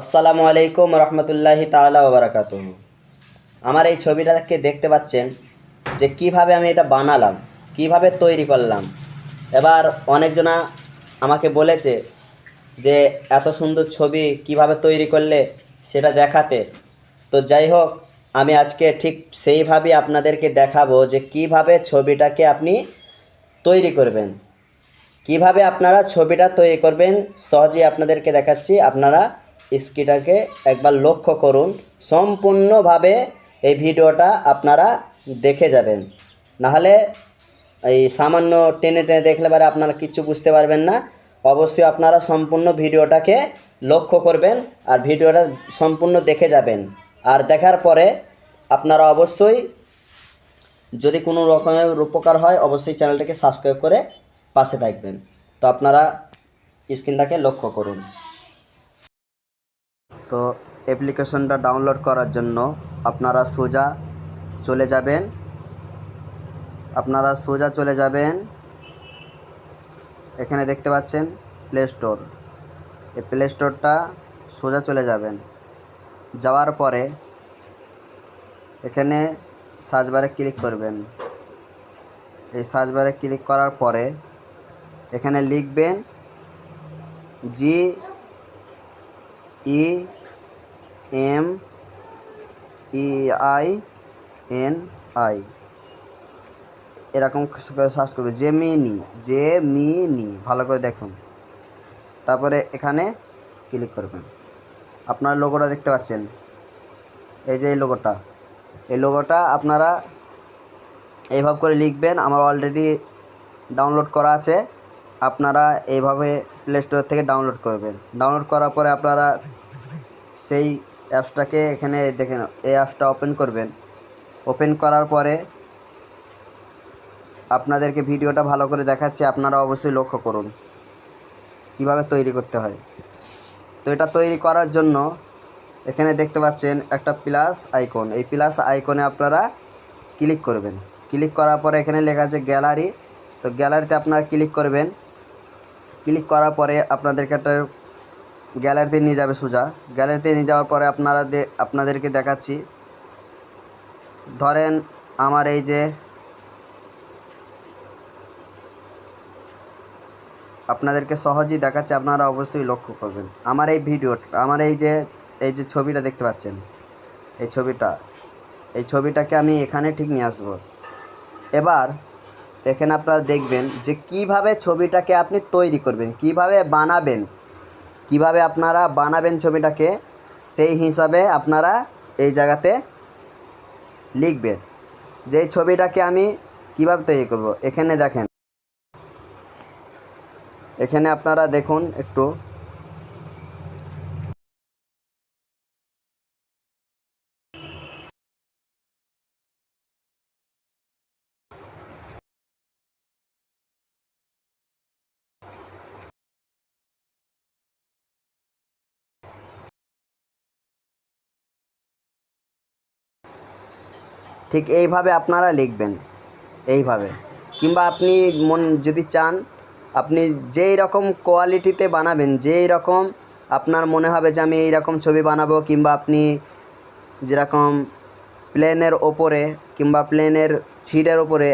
আসসালামু আলাইকুম রহমতুল্লাহি তাআলা ওয়া বারাকাতুহু। আমার এই ছবিটাকে দেখতে পাচ্ছেন যে কিভাবে আমি এটা বানালাম, কিভাবে তৈরি করলাম। এবার অনেকজনা আমাকে বলেছে যে এত সুন্দর ছবি কিভাবে তৈরি করলে সেটা দেখাতে। তো যাই হোক, আমি আজকে ঠিক সেইভাবেই আপনাদেরকে দেখাবো যে কিভাবে ছবিটাকে আপনি তৈরি করবেন, কিভাবে আপনারা ছবিটা তৈরি করবেন। সহজেই আপনাদেরকে দেখাচ্ছি। আপনারা স্ক্রিনটাকে একবার লক্ষ্য করুন, সম্পূর্ণভাবে এই ভিডিওটা আপনারা দেখে যাবেন। নাহলে এই সামান্য টেনে টেনে দেখলে পরে আপনারা কিচ্ছু বুঝতে পারবেন না। অবশ্যই আপনারা সম্পূর্ণ ভিডিওটাকে লক্ষ্য করবেন আর ভিডিওটা সম্পূর্ণ দেখে যাবেন। আর দেখার পরে আপনারা অবশ্যই, যদি কোনো রকমের উপকার হয়, অবশ্যই চ্যানেলটাকে সাবস্ক্রাইব করে পাশে থাকবেন। তো আপনারা স্ক্রিনটাকে লক্ষ্য করুন। তো অ্যাপ্লিকেশনটা ডাউনলোড করার জন্য আপনারা সোজা চলে যাবেন এখানে দেখতে পাচ্ছেন প্লে স্টোর। এই প্লে স্টোরটা সোজা চলে যাবেন। যাওয়ার পরে এখানে সার্চ বারে ক্লিক করবেন। এই সার্চ বারে ক্লিক করার পরে এখানে লিখবেন GEMEINI, এরকম সার্চ করবে জেমিনি, ভালো করে দেখুন। তারপরে এখানে ক্লিক করবেন। আপনার লোগোটা দেখতে পাচ্ছেন, এই যে এই লোগোটা আপনারা এইভাবে করে লিখবেন। আমার অলরেডি ডাউনলোড করা আছে। আপনারা এইভাবে প্লে স্টোর থেকে ডাউনলোড করবেন। ডাউনলোড করার পরে আপনারা সেই অ্যাপসটাকে এখানে দেখেন, এই অ্যাপসটা ওপেন করবেন। ওপেন করার পরে আপনাদেরকে ভিডিওটা ভালো করে দেখাচ্ছি, আপনারা অবশ্যই লক্ষ্য করুন কিভাবে তৈরি করতে হয়। তো এটা তৈরি করার জন্য এখানে দেখতে পাচ্ছেন একটা প্লাস আইকন। এই প্লাস আইকনে আপনারা ক্লিক করবেন। ক্লিক করার পরে এখানে লেখা আছে গ্যালারি। তো গ্যালারিতে আপনারা ক্লিক করবেন। ক্লিক করার পরে আপনাদেরকে একটা গ্যালারিতে নিয়ে যাবে সোজা। গ্যালারিতে নিয়ে যাওয়ার পরে আপনাদেরকে দেখাচ্ছি। ধরেন আমার এই যে আপনাদেরকে সহজেই দেখাচ্ছে, আপনারা অবশ্যই লক্ষ্য করবেন। আমার এই যে ছবিটা দেখতে পাচ্ছেন, এই ছবিটাকে আমি এখানে ঠিক নিয়ে আসবো। এবার এখানে আপনারা দেখবেন যে কিভাবে ছবিটাকে আপনি তৈরি করবেন, কিভাবে আপনারা বানাবেন ছবিটাকে। সেই হিসাবে আপনারা এই জায়গাতে লিখবেন যে এই ছবিটাকে আমি কিভাবে তৈরি করব। এখানে দেখেন, এখানে আপনারা দেখুন একটু, ঠিক এইভাবে আপনারা লিখবেন এইভাবে। কিংবা আপনি যদি চান, আপনি যেই রকম কোয়ালিটিতে বানাবেন, যেই রকম আপনার মনে হবে যে আমি এই রকম ছবি বানাবো, কিংবা আপনি যেরকম প্লেনের ওপরে কিংবা প্লেনের ছিটের ওপরে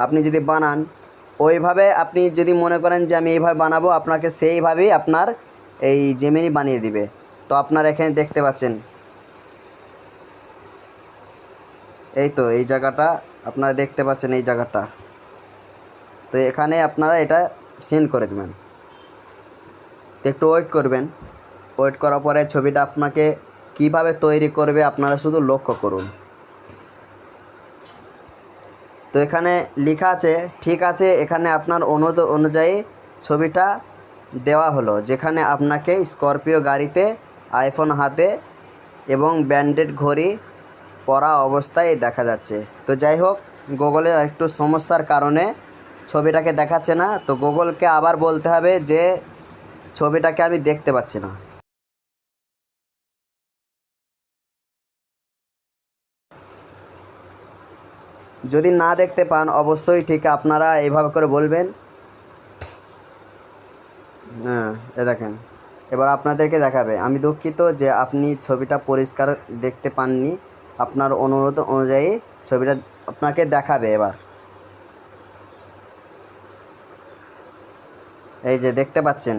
আপনি যদি বানান, ওইভাবে আপনি যদি মনে করেন যে আমি এইভাবে বানাবো, আপনাকে সেইভাবেই আপনার এই জেমিনি বানিয়ে দিবে। তো আপনারা এখানে দেখতে পাচ্ছেন, এই তো এই জায়গাটা আপনারা দেখতে পাচ্ছেন, এই জায়গাটা। তো এখানে আপনারা এটা সেন্ড করে দেবেন। একটু ওয়েট করবেন। ওয়েট করার পরে ছবিটা আপনাকে কিভাবে তৈরি করবে আপনারা শুধু লক্ষ্য করুন। তো এখানে লেখা আছে, ঠিক আছে, এখানে আপনার অনুযায়ী ছবিটা দেওয়া হলো, যেখানে আপনাকে স্করপিও গাড়িতে, আইফোন হাতে এবং ব্যান্ডেড ঘড়ি পরা অবস্থায় দেখা যাচ্ছে। তো যাই হোক, গুগলে একটু সমস্যার কারণে ছবিটাকে দেখাচ্ছে না। তো গুগলকে আবার বলতে হবে যে ছবিটাকে আমি দেখতে পাচ্ছি না। যদি না দেখতে পান, অবশ্যই ঠিক আপনারা এইভাবে করে বলবেন। হ্যাঁ, এ দেখেন, এবার আপনাদেরকে দেখাবে। আমি দুঃখিত যে আপনি ছবিটা পরিষ্কার দেখতে পাননি, আপনার অনুরোধ অনুযায়ী ছবিটা আপনাকে দেখাবে। এবার এই যে দেখতে পাচ্ছেন,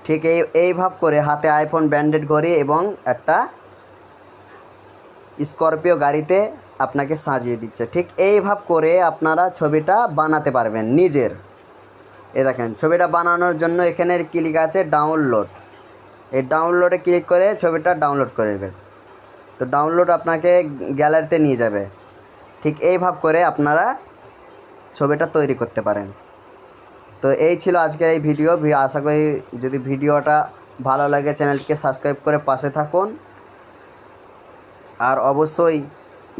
ঠিক এইভাবে করে হাতে আইফোন ব্র্যান্ডেড ঘড়ি এবং একটা স্করপিও গাড়িতে আপনাকে সাজিয়ে দিচ্ছে। ঠিক এইভাবে করে আপনারা ছবিটা বানাতে পারবেন নিজের। এ দেখেন, ছবিটা বানানোর জন্য এখানে ক্লিক আছে ডাউনলোড। এই ডাউনলোডে ক্লিক করে ছবিটা ডাউনলোড করে নেবেন। তো ডাউনলোড আপনাকে গ্যালারিতে নিয়ে যাবে। ঠিক এইভাবে করে আপনারা ছবিটা তৈরি করতে পারেন। তো এই ছিল আজকের এই ভিডিও। আশা করি যদি ভিডিওটা ভালো লাগে চ্যানেলটিকে সাবস্ক্রাইব করে পাশে থাকুন, আর অবশ্যই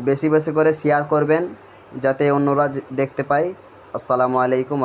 বেশি বেশি করে শেয়ার করবেন যাতে অন্যরা দেখতে পায়। আসসালামু আলাইকুম।